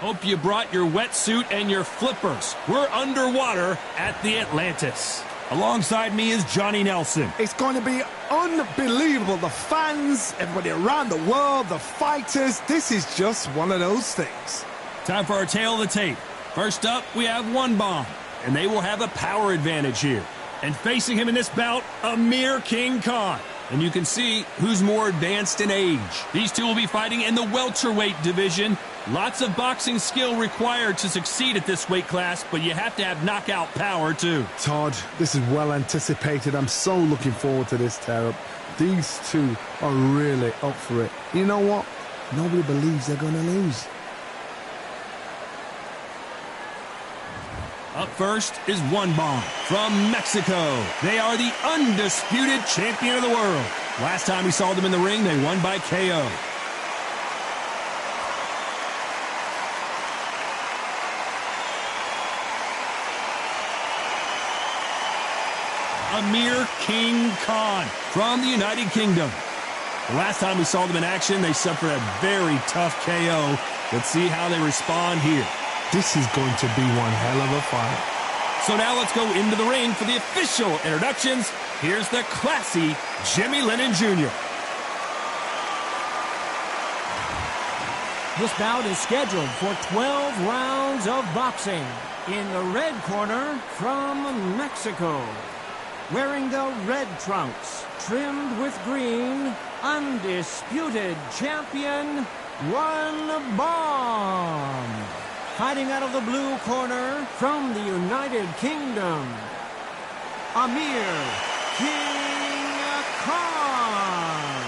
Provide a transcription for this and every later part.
Hope you brought your wetsuit and your flippers. We're underwater at the Atlantis. Alongside me is Johnny Nelson. It's going to be unbelievable. The fans, everybody around the world, the fighters. This is just one of those things. Time for our tail of the tape. First up, we have One Bomb, and they will have a power advantage here. And facing him in this bout, Amir Khan. And you can see who's more advanced in age. These two will be fighting in the welterweight division. Lots of boxing skill required to succeed at this weight class, but you have to have knockout power too. Todd, this is well anticipated. I'm so looking forward to this tear-up. These two are really up for it. You know what? Nobody believes they're going to lose. Up first is One Bomb from Mexico. They are the undisputed champion of the world. Last time we saw them in the ring, they won by KO. Amir Khan from the United Kingdom. The last time we saw them in action, they suffered a very tough KO. Let's see how they respond here. This is going to be one hell of a fight. So now let's go into the ring for the official introductions. Here's the classy Jimmy Lennon Jr. This bout is scheduled for 12 rounds of boxing. In the red corner from Mexico, wearing the red trunks, trimmed with green, undisputed champion, One Bomb. Fighting out of the blue corner from the United Kingdom, Amir Khan.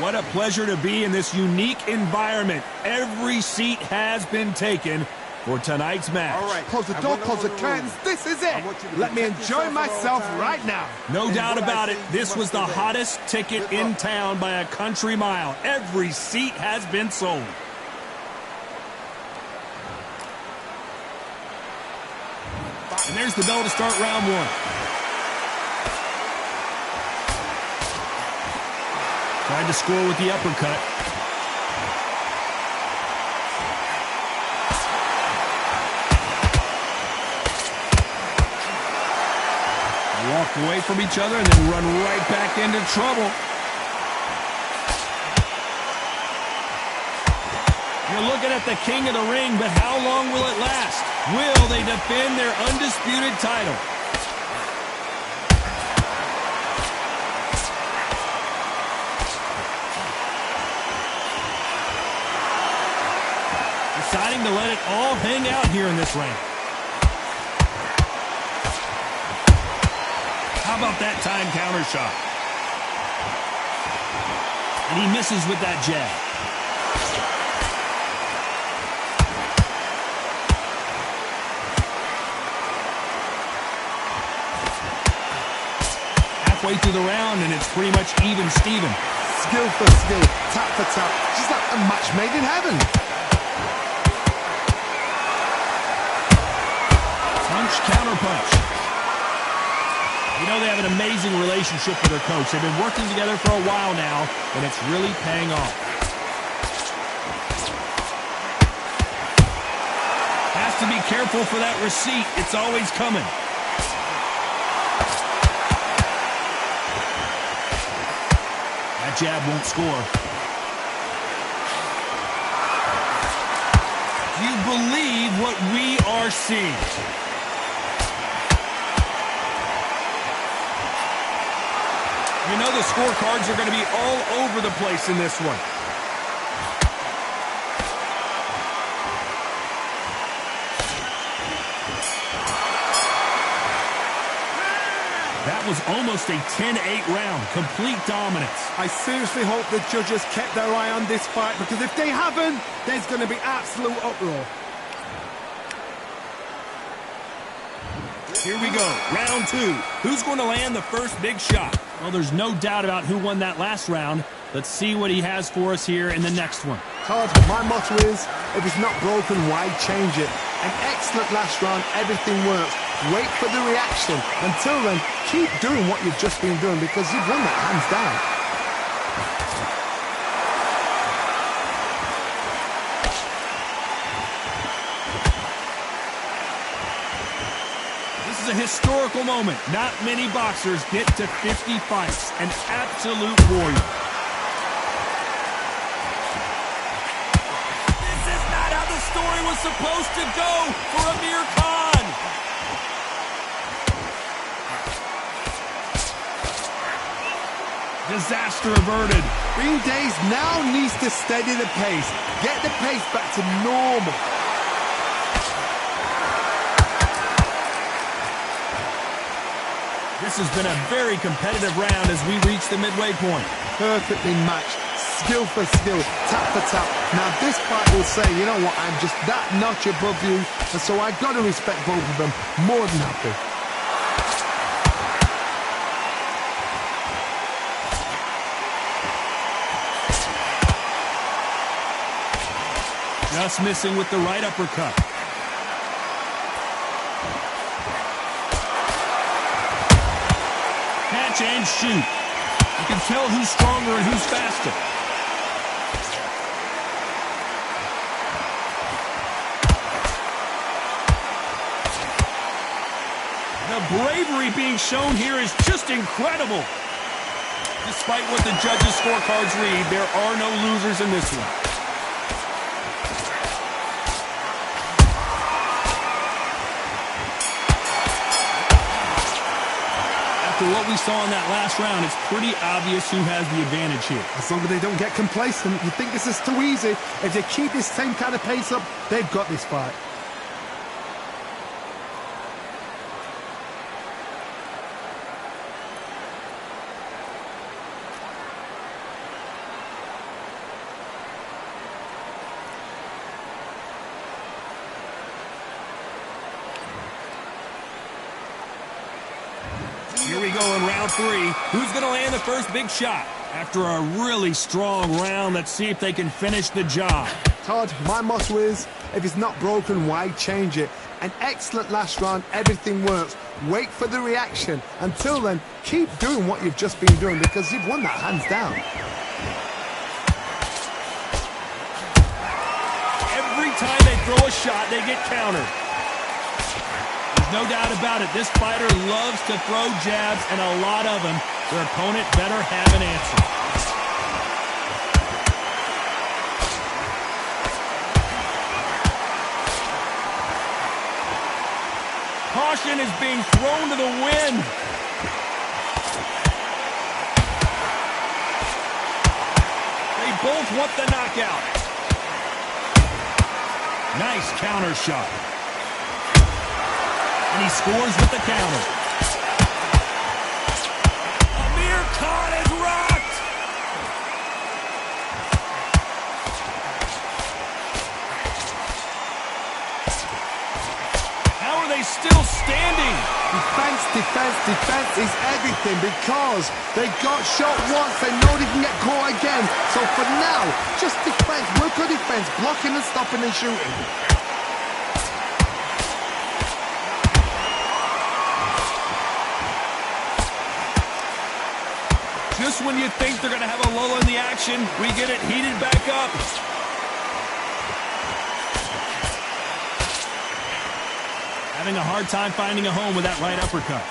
What a pleasure to be in this unique environment. Every seat has been taken for tonight's match. All right, close the door, close the curtains. This is it. Let me enjoy myself right now. No doubt about it, this was the hottest ticket in town by a country mile. Every seat has been sold. And there's the bell to start round one. Tried to score with the uppercut. Walk away from each other and then run right back into trouble. You're looking at the king of the ring, but how long will it last? Will they defend their undisputed title? Deciding to let it all hang out here in this round. How about that time counter shot? And he misses with that jab. Halfway through the round, and it's pretty much even Steven. Skill for skill, tap for tap. Just like a match made in heaven. Punch, counter punch. You know they have an amazing relationship with their coach. They've been working together for a while now, and it's really paying off. Has to be careful for that receipt. It's always coming. That jab won't score. Do you believe what we are seeing? You know the scorecards are going to be all over the place in this one. That was almost a 10-8 round. Complete dominance. I seriously hope the judges kept their eye on this fight, because if they haven't, there's going to be absolute uproar. Here we go, round two. Who's going to land the first big shot? Well, there's no doubt about who won that last round. Let's see what he has for us here in the next one. Todd, my motto is, if it's not broken, why change it? An excellent last round, everything works. Wait for the reaction. Until then, keep doing what you've just been doing, because you've won that hands down. a historical moment. Not many boxers get to 50 fights. An absolute warrior. This is not how the story was supposed to go for Amir Khan. Disaster averted. Green Days now needs to steady the pace. Get the pace back to normal. This has been a very competitive round as we reach the midway point. Perfectly matched. Skill for skill. Tap for tap. Now this fight will say, you know what, I'm just that notch above you. And so I've got to respect both of them. More than happy. Just missing with the right uppercut. Catch and shoot. You can tell who's stronger and who's faster. The bravery being shown here is just incredible. Despite what the judges' scorecards read, there are no losers in this one. After what we saw in that last round, it's pretty obvious who has the advantage here. As long as they don't get complacent, you think this is too easy. If they keep this same kind of pace up, they've got this fight. Here we go in round three. Who's going to land the first big shot? After a really strong round, let's see if they can finish the job. Todd, my motto is, if it's not broken, why change it? An excellent last round, everything works. Wait for the reaction. Until then, keep doing what you've just been doing because you've won that hands down. Every time they throw a shot, they get countered. No doubt about it, this fighter loves to throw jabs, and a lot of them. Their opponent better have an answer. Caution is being thrown to the wind. They both want the knockout. Nice counter shot. And he scores with the counter. Amir Khan is rocked! How are they still standing? Defense, defense, defense is everything because they got shot once, they know they can get caught again. So for now, just defense, work on defense, blocking and stopping and shooting. Just when you think they're going to have a lull in the action, we get it heated back up. Having a hard time finding a home with that right uppercut.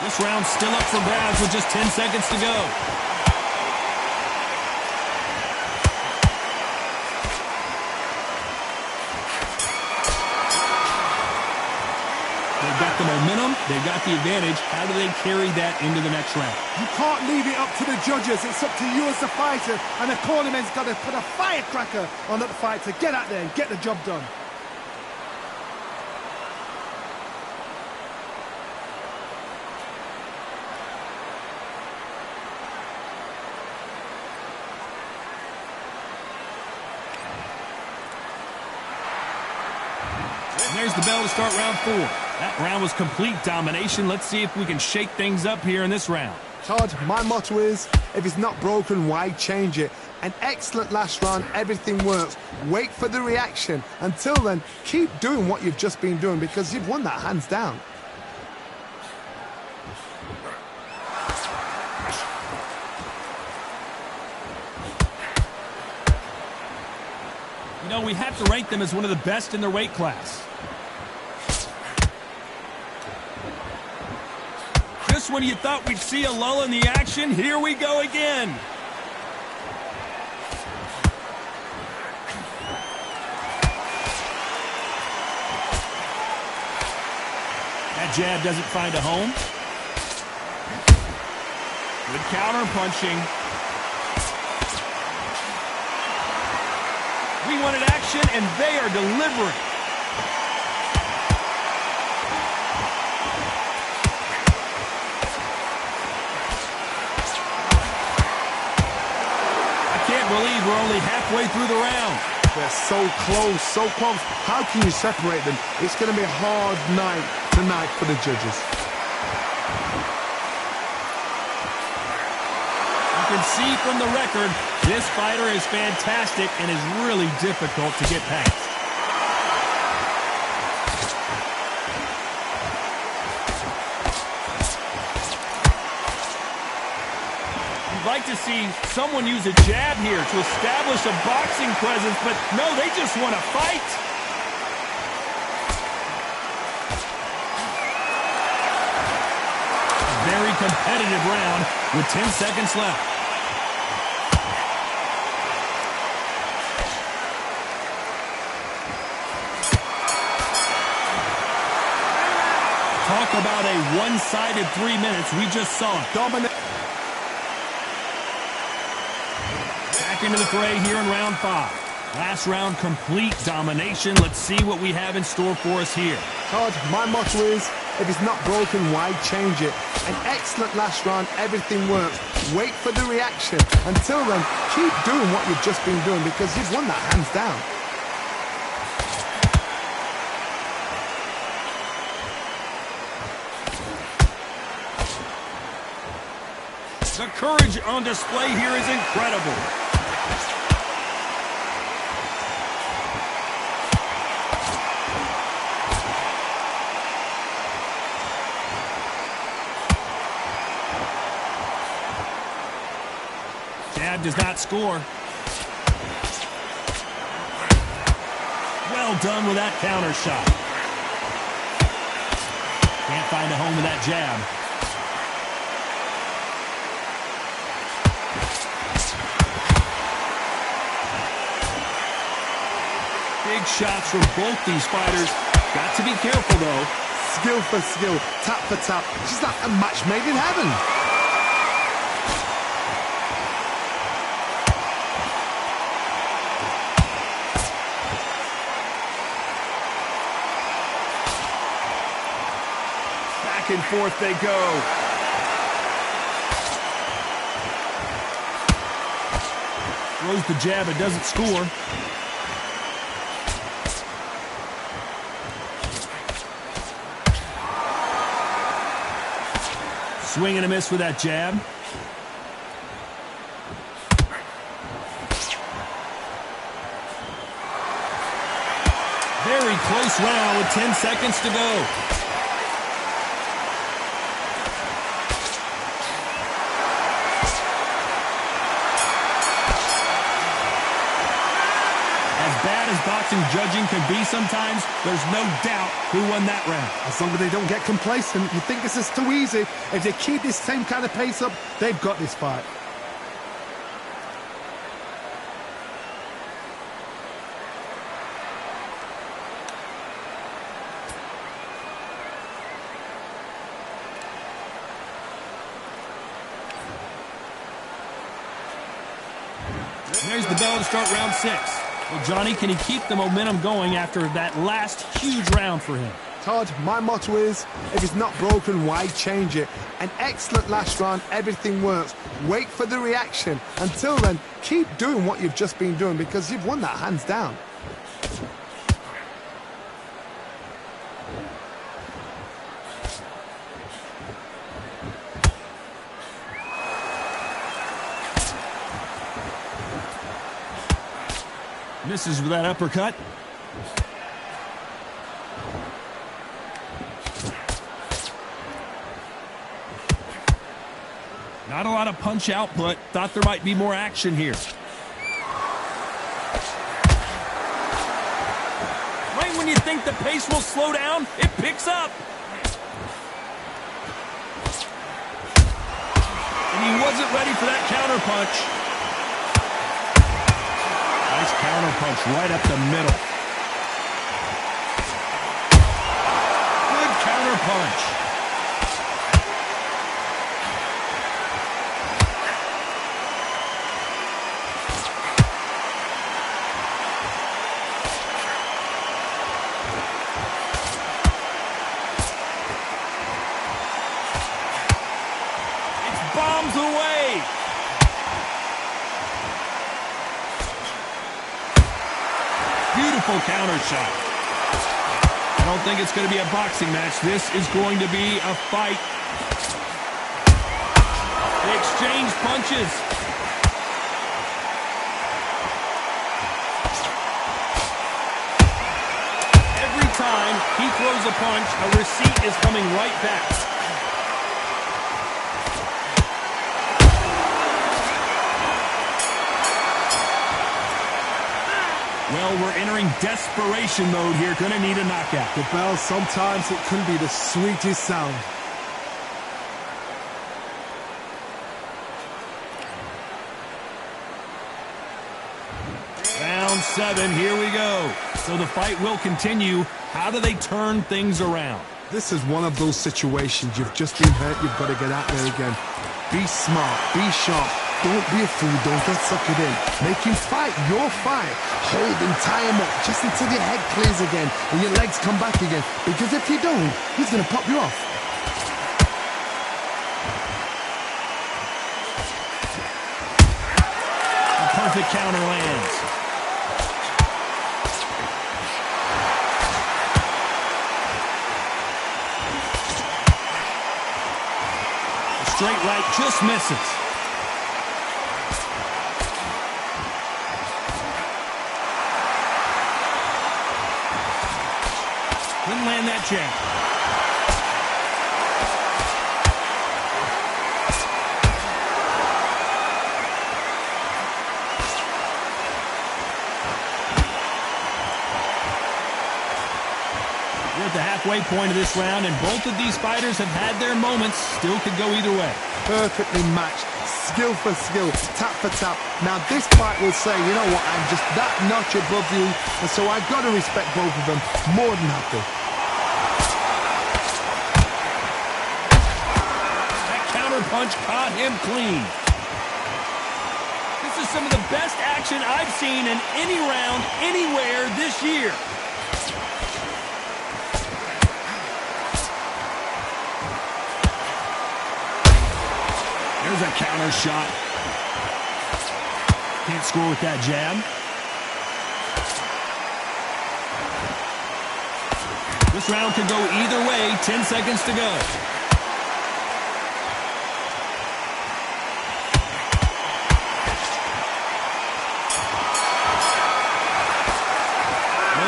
This round's still up for grabs with just 10 seconds to go. They've got the momentum, they've got the advantage. How do they carry that into the next round? You can't leave it up to the judges. It's up to you as the fighter, and the cornerman's got to put a firecracker on that fight to get out there and get the job done. And there's the bell to start round four. That round was complete domination. Let's see if we can shake things up here in this round. Todd, my motto is, if it's not broken, why change it? An excellent last round, everything works. Wait for the reaction. Until then, keep doing what you've just been doing because you've won that hands down. You know, we have to rank them as one of the best in their weight class. Just when you thought we'd see a lull in the action, here we go again. That jab doesn't find a home. Good counter punching. We wanted action, and they are delivering. I can't believe we're only halfway through the round. They're so close, so close. How can you separate them? It's going to be a hard night tonight for the judges. You can see from the record, this fighter is fantastic and is really difficult to get past. You'd like to see someone use a jab here to establish a boxing presence, but no, they just want to fight. A very competitive round with 10 seconds left. Talk about a one-sided 3 minutes. We just saw it. Dominant. Back into the fray here in round 5. Last round, complete domination. Let's see what we have in store for us here. Todd, my motto is, if it's not broken, why change it? An excellent last round, everything works. Wait for the reaction. Until then, keep doing what you've just been doing because you've won that hands down. The courage on display here is incredible. Jab does not score. Well done with that counter shot. Can't find a home with that jab. Big shots from both these fighters. Got to be careful, though. Skill for skill, tap for tap. It's just like a match made in heaven. Back and forth they go. Throws the jab, it doesn't score. Swing and a miss with that jab. Very close round with 10 seconds to go. As bad as boxing judging can be sometimes, there's no doubt who won that round. As long as they don't get complacent, you think this is too easy. If they keep this same kind of pace up, they've got this fight. There's the bell to start round 6. Well, Johnny, can he keep the momentum going after that last huge round for him? Todd, my motto is, if it's not broken, why change it? An excellent last round, everything works. Wait for the reaction. Until then, keep doing what you've just been doing because you've won that hands down. Misses with that uppercut. Not a lot of punch output. Thought there might be more action here. Right when you think the pace will slow down, it picks up. And he wasn't ready for that counter punch. Nice counter punch right up the middle. Good counter punch. Bombs away. Beautiful counter shot. I don't think it's going to be a boxing match. This is going to be a fight. They exchange punches. Every time he throws a punch, a receipt is coming right back. Well, we're entering desperation mode here. Gonna need a knockout. The bell, sometimes it can be the sweetest sound. Round 7, here we go. So the fight will continue. How do they turn things around? This is one of those situations. You've just been hurt. You've got to get out there again. Be smart. Be sharp. Don't be a fool. Don't get suckered in. Make him fight your fight. Hold him, tie him up, just until your head clears again and your legs come back again. Because if you don't, he's going to pop you off. A perfect counter lands. A straight right just misses. Couldn't land that jab. We're at the halfway point of this round, and both of these fighters have had their moments. Still could go either way. Perfectly matched. Skill for skill. Tap for tap. Now this fight will say, you know what, I'm just that notch above you, and so I've got to respect both of them more than happy. Punch caught him clean. This is some of the best action I've seen in any round anywhere this year. There's a counter shot. Can't score with that jab. This round could go either way. 10 seconds to go.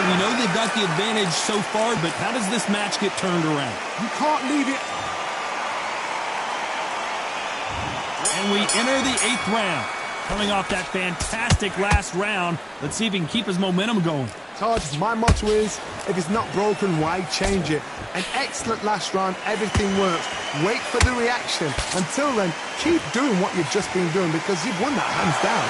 We know they've got the advantage so far, but how does this match get turned around? You can't leave it. And we enter the 8th round. Coming off that fantastic last round, let's see if he can keep his momentum going. Todd, my motto is, if it's not broken, why change it? An excellent last round, everything works. Wait for the reaction. Until then, keep doing what you've just been doing because you've won that hands down.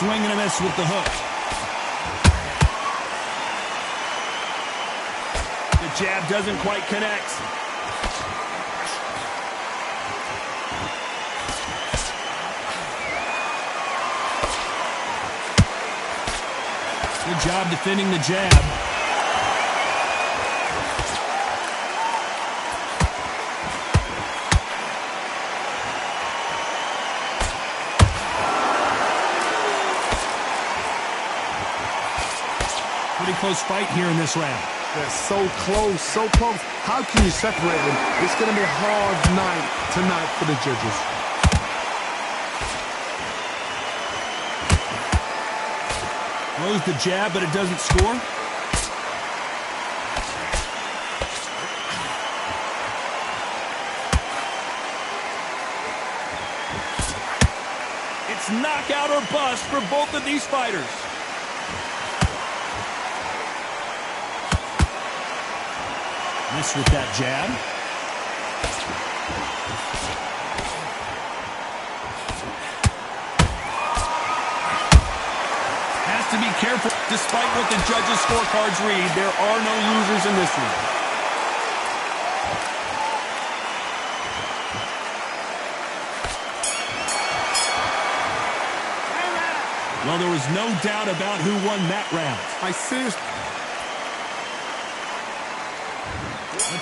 Swing and a miss with the hook. The jab doesn't quite connect. Good job defending the jab. Pretty close fight here in this round. They're so close, so close. How can you separate them? It's going to be a hard night tonight for the judges. Throws the jab, but it doesn't score. knockout or bust for both of these fighters. Missed with that jab. Has to be careful. Despite what the judges' scorecards read, there are no losers in this one. Well, there was no doubt about who won that round. Let's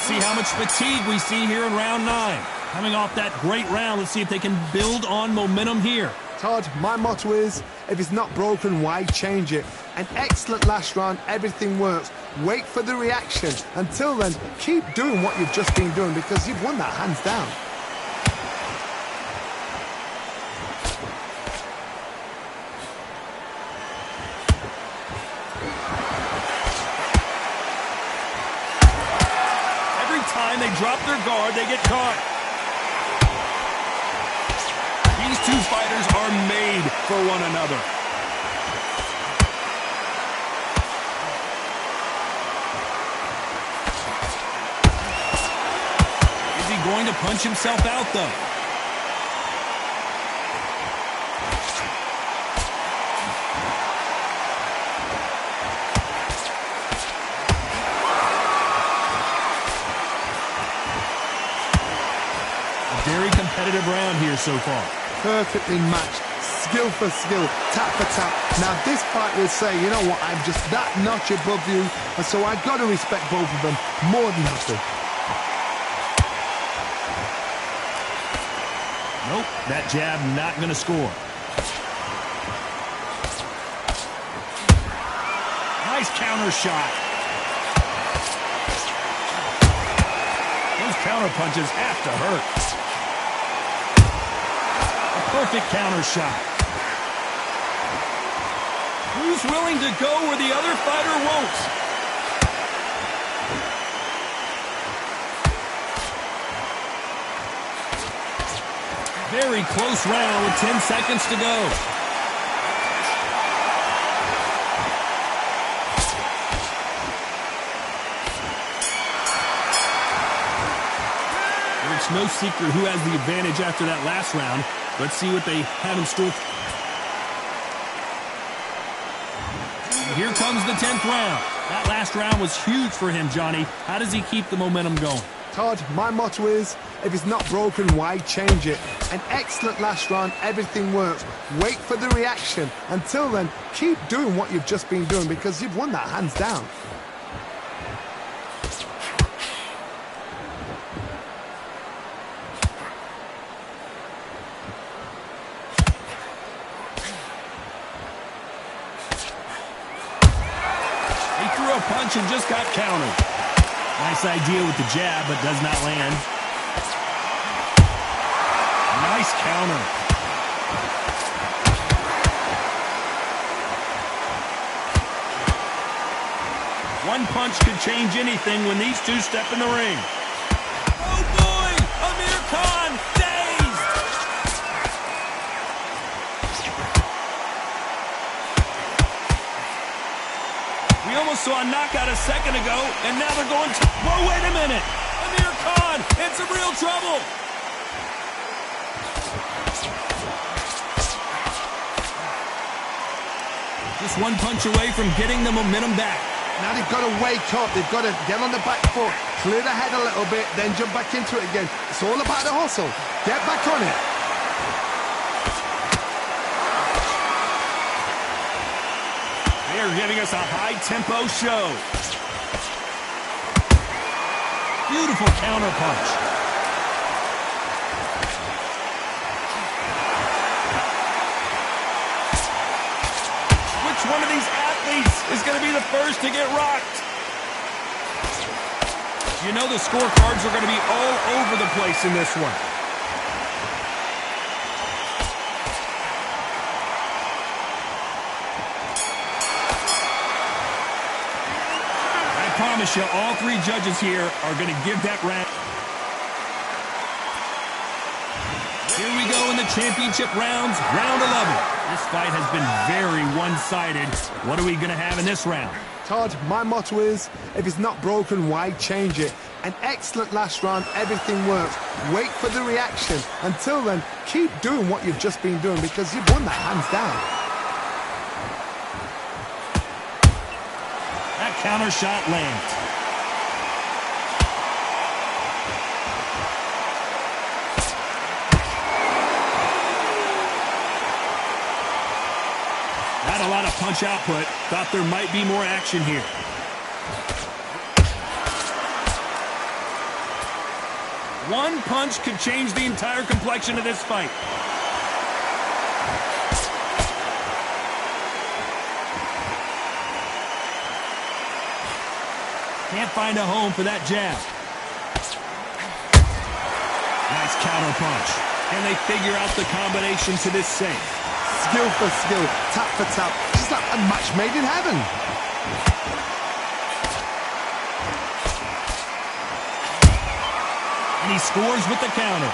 see how much fatigue we see here in round 9. Coming off that great round, let's see if they can build on momentum here. Todd, my motto is, if it's not broken, why change it? An excellent last round, everything works. Wait for the reaction. Until then, keep doing what you've just been doing because you've won that hands down. Every time they drop their guard, they get caught. These two fighters are made for one another. Is he going to punch himself out, though? A very competitive round here so far. Perfectly matched, skill for skill, tap for tap. Now this fight will say, you know what, I'm just that notch above you, and so I've got to respect both of them more than happy. Nope, that jab not going to score. Nice counter shot. Those counter punches have to hurt. Perfect counter shot. Who's willing to go where the other fighter won't? Very close round with 10 seconds to go. It's no secret who has the advantage after that last round. Let's see what they have in store. Here comes the 10th round. That last round was huge for him, Johnny. How does he keep the momentum going? Todd, my motto is, if it's not broken, why change it? An excellent last round, everything works. Wait for the reaction. Until then, keep doing what you've just been doing because you've won that hands down. Punch and just got countered. Nice idea with the jab, but does not land. Nice counter. One punch could change anything when these two step in the ring. Oh boy! Amir Khan dazed! We almost saw a knockout a second ago, and now they're going to... Whoa, wait a minute! Amir Khan in some real trouble! Just one punch away from getting the momentum back. Now they've got to wake up. They've got to get on the back foot, clear the head a little bit, then jump back into it again. It's all about the hustle. Get back on it. They're giving us a high-tempo show. Beautiful counter punch. Which one of these athletes is going to be the first to get rocked? You know the scorecards are going to be all over the place in this one. I promise you, all three judges here are going to give that round. Here we go in the championship rounds, round 11. This fight has been very one-sided. What are we going to have in this round? Todd, my motto is, if it's not broken, why change it? An excellent last round, everything works. Wait for the reaction. Until then, keep doing what you've just been doing because you've won that hands down. That counter shot lands. Not a lot of punch output. Thought there might be more action here. One punch could change the entire complexion of this fight. Can't find a home for that jab. Nice counter punch. And they figure out the combination to this save. Skill for skill, tap for tap, just like a match made in heaven. And he scores with the counter.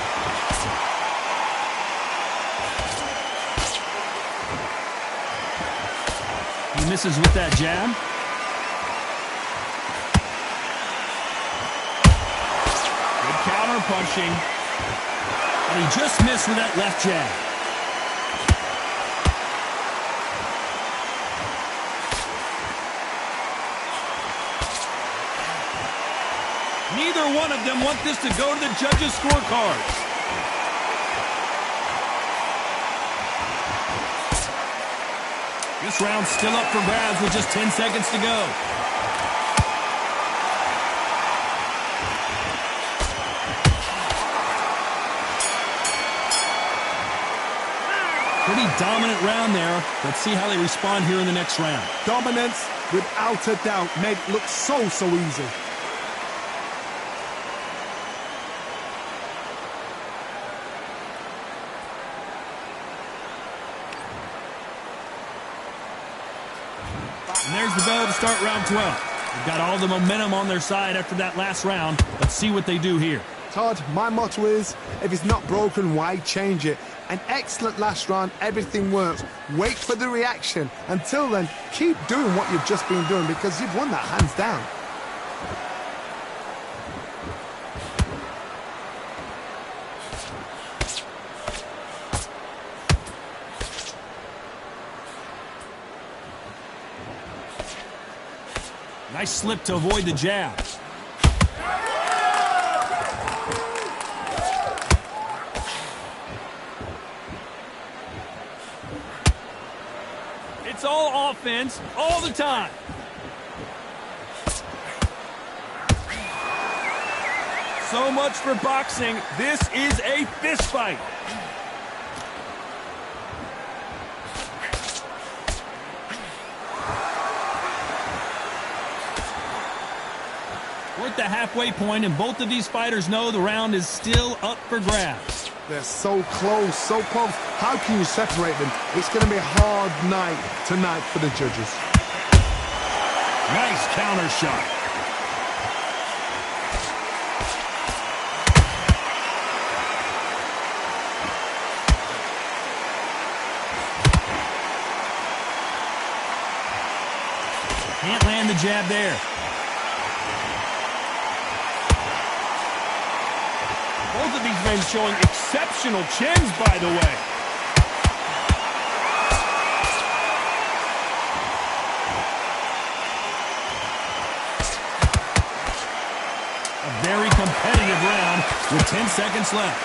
He misses with that jab. Good counter punching. And he just missed with that left jab. Neither one of them want this to go to the judges' scorecards. This round's still up for grabs with just 10 seconds to go. Pretty dominant round there. Let's see how they respond here in the next round. Dominance, without a doubt, made it look so easy. And there's the bell to start round 12. They've got all the momentum on their side after that last round. Let's see what they do here. Todd, my motto is, if it's not broken, why change it? An excellent last round, everything works. Wait for the reaction. Until then, keep doing what you've just been doing because you've won that hands down. Nice slip to avoid the jab. It's all offense, all the time. So much for boxing. This is a fist fight. We're at the halfway point, and both of these fighters know the round is still up for grabs. They're so close, so close. How can you separate them? It's going to be a hard night tonight for the judges. Nice counter shot. Can't land the jab there. Both of these men showing exceptional chins, by the way. A very competitive round with 10 seconds left.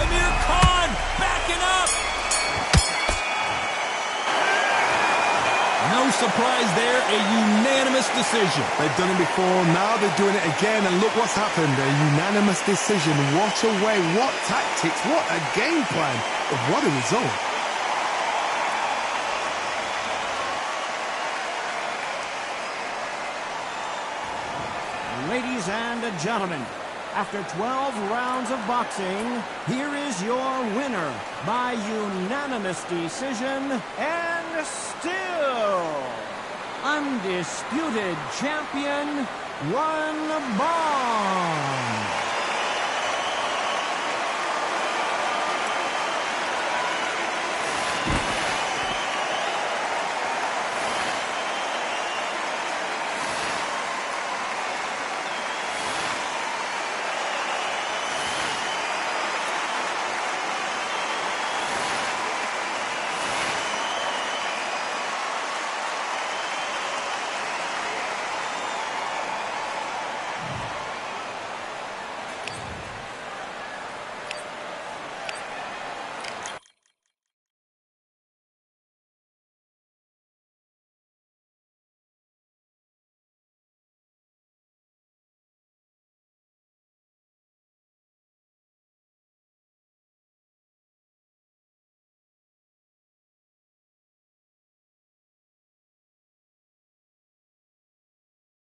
Amir Khan backing up. No surprise there, a unanimous decision. They've done it before, now they're doing it again, and look what's happened. A unanimous decision. What a way, what tactics, what a game plan, and what a result. Ladies and gentlemen, after 12 rounds of boxing, here is your winner by unanimous decision and still undisputed champion, Bond.